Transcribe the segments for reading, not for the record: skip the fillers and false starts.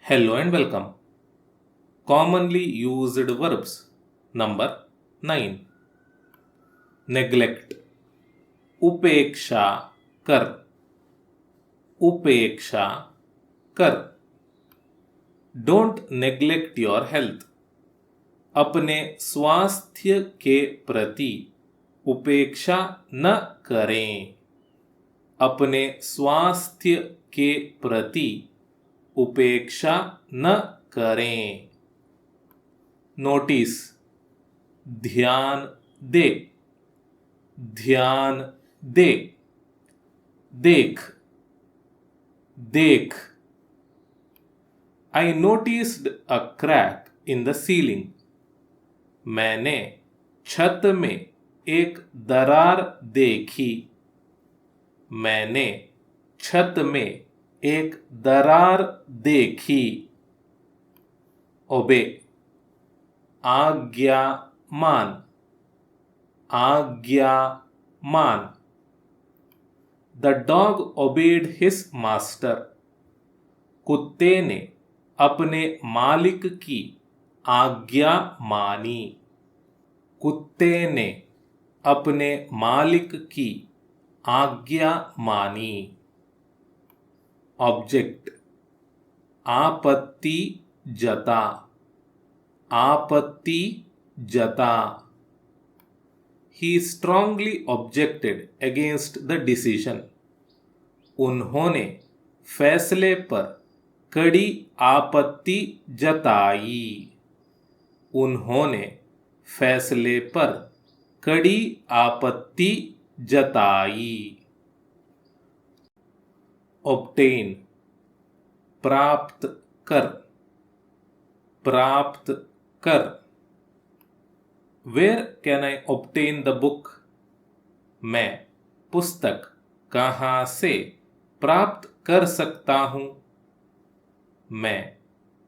Hello and welcome. Commonly used verbs. Number 9. Neglect. उपेक्षा कर. उपेक्षा कर. Don't neglect your health. अपने स्वास्थ्य के प्रति उपेक्षा न करें. अपने स्वास्थ्य के प्रति उपेक्षा न करें. नोटिस. ध्यान दे. ध्यान दे. देख. देख. I noticed a crack in the ceiling. मैंने छत में एक दरार देखी. मैंने छत में एक दरार देखी. ओबे. आज्ञा मान. आज्ञा मान. The dog obeyed his master. कुत्ते ने अपने मालिक की आज्ञा मानी. कुत्ते ने अपने मालिक की आज्ञा मानी. ऑब्जेक्ट. आपत्ति जता. आपत्ति जता. He strongly objected against the decision. उन्होंने फैसले पर कड़ी आपत्ति जताई. उन्होंने फैसले पर कड़ी आपत्ति जताई. obtain. प्राप्त कर. प्राप्त कर. Where can I obtain the book? मैं पुस्तक कहाँ से प्राप्त कर सकता हूँ? मैं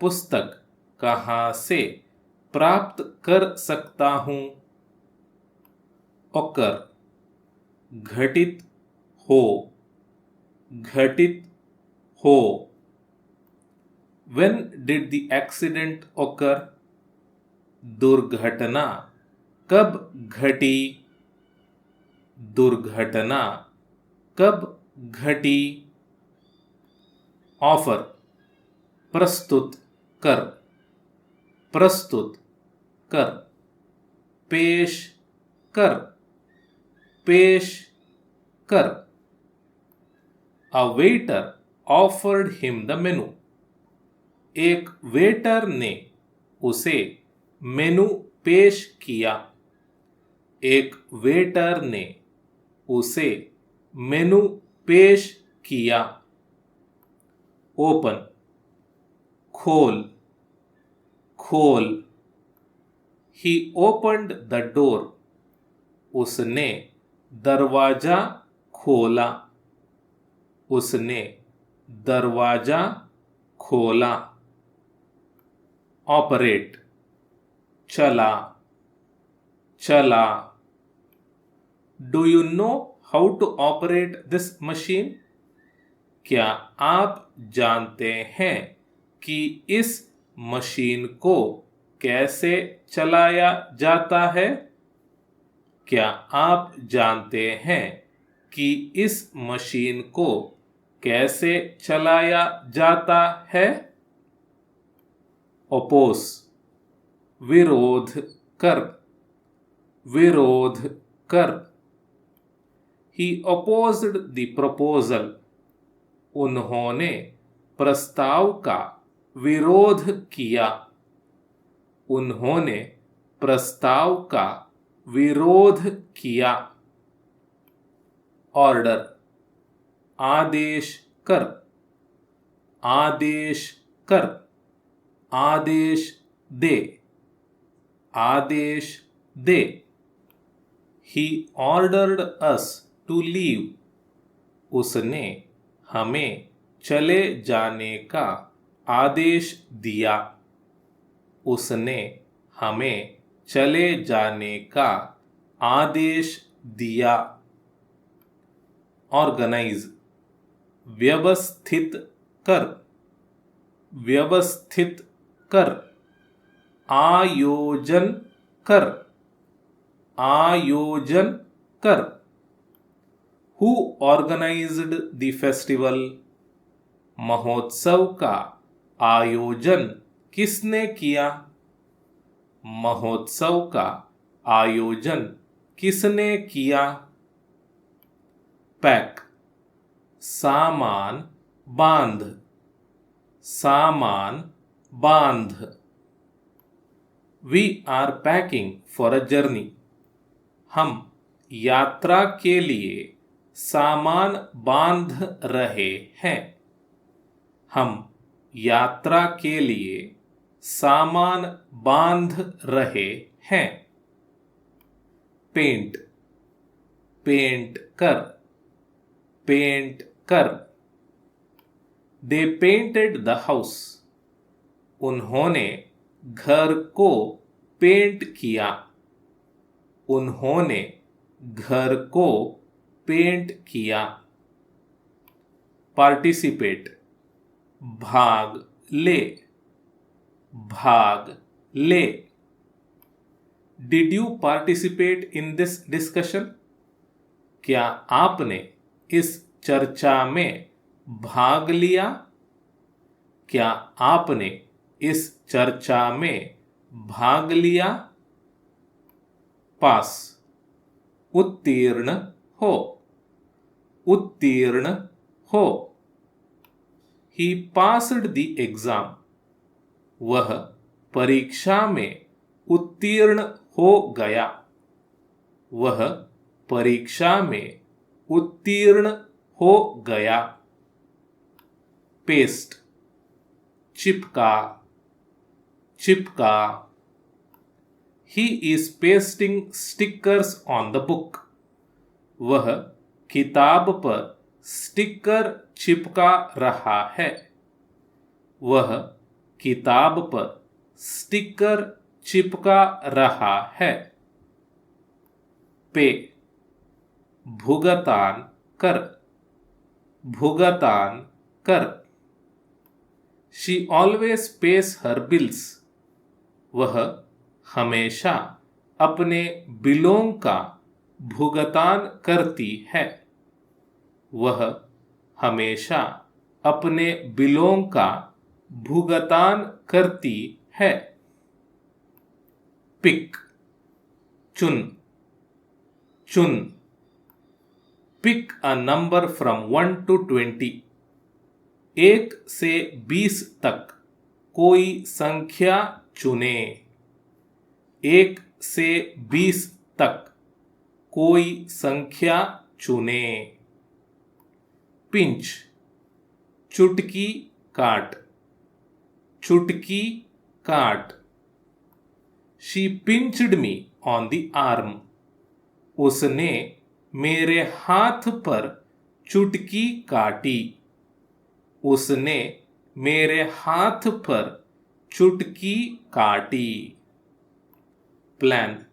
पुस्तक कहाँ से प्राप्त कर सकता हूँ? occur. घटित हो. घटित हो. When did the accident occur? दुर्घटना कब घटी? दुर्घटना कब घटी? ऑफर. प्रस्तुत कर. प्रस्तुत कर. पेश कर. पेश कर. A waiter offered him the menu. एक वेटर ने उसे मेनू पेश किया. एक वेटर ने उसे मेनू पेश किया. ओपन. खोल. खोल. He opened the door. उसने दरवाजा खोला. उसने दरवाजा खोला. ऑपरेट. चला. चला. Do you know how to operate this machine? क्या आप जानते हैं कि इस मशीन को कैसे चलाया जाता है? क्या आप जानते हैं कि इस मशीन को कैसे चलाया जाता है? ओपोस. विरोध कर. विरोध कर. He opposed the proposal. उन्होंने प्रस्ताव का विरोध किया. उन्होंने प्रस्ताव का विरोध किया. ऑर्डर. आदेश कर. आदेश कर. आदेश दे. आदेश दे. He ordered us to leave. उसने हमें चले जाने का आदेश दिया. उसने हमें चले जाने का आदेश दिया. ऑर्गेनाइज. व्यवस्थित कर. व्यवस्थित कर, आयोजन कर, आयोजन कर। Who organized the festival? महोत्सव का आयोजन किसने किया? महोत्सव का आयोजन किसने किया? पैक, सामान बांध, सामान बांध। We are packing for a journey. हम यात्रा के लिए सामान बांध रहे हैं। हम यात्रा के लिए सामान बांध रहे हैं। पेंट, पेंट कर, पेंट कर। They painted the house. उन्होंने घर को पेंट किया। उन्होंने घर को पेंट किया। पार्टिसिपेट, भाग ले, भाग ले। Did you participate in this discussion? क्या आपने इस चर्चा में भाग लिया? क्या आपने इस चर्चा में भाग लिया? पास, उत्तीर्ण हो, उत्तीर्ण हो। He passed the exam. वह परीक्षा में उत्तीर्ण हो गया। वह परीक्षा में उत्तीर्ण हो गया। पेस्ट, चिपका, चिपका। He is pasting stickers on the book. वह किताब पर स्टिकर चिपका रहा है। वह किताब पर स्टिकर चिपका रहा है। पे, भुगतान कर, भुगतान कर। She always pays her bills. वह हमेशा अपने बिलों का भुगतान करती है। वह हमेशा अपने बिलों का भुगतान करती है। पिक, चुन, चुन। Pick a number from 1 to 20. 1 से 20 तक कोई संख्या चुने। 1 से 20 तक कोई संख्या चुने। पिंच, चुटकी काट, चुटकी काट। She pinched me on the arm. उसने मेरे हाथ पर चुटकी काटी। उसने मेरे हाथ पर चुटकी काटी। प्लान,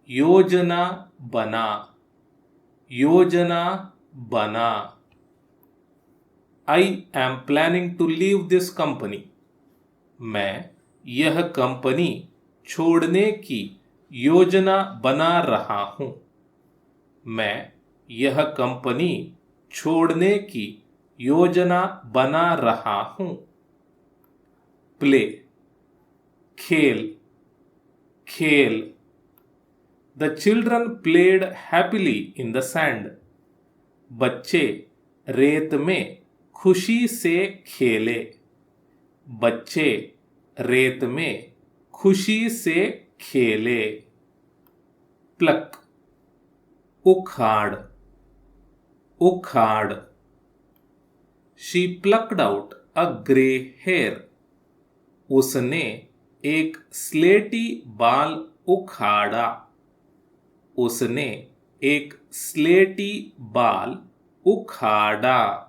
योजना बना, योजना बना। I am planning to leave this company. मैं यह कंपनी छोड़ने की योजना बना रहा हूं। मैं यह कंपनी छोड़ने की योजना बना रहा हूं। प्ले, खेल, खेल। The children played happily in the sand. बच्चे रेत में खुशी से खेले। बच्चे रेत में खुशी से खेले। प्लक, उखाड़, उखाड़। She plucked out a gray hair. उसने एक स्लेटी बाल उखाड़ा। उसने एक स्लेटी बाल उखाड़ा।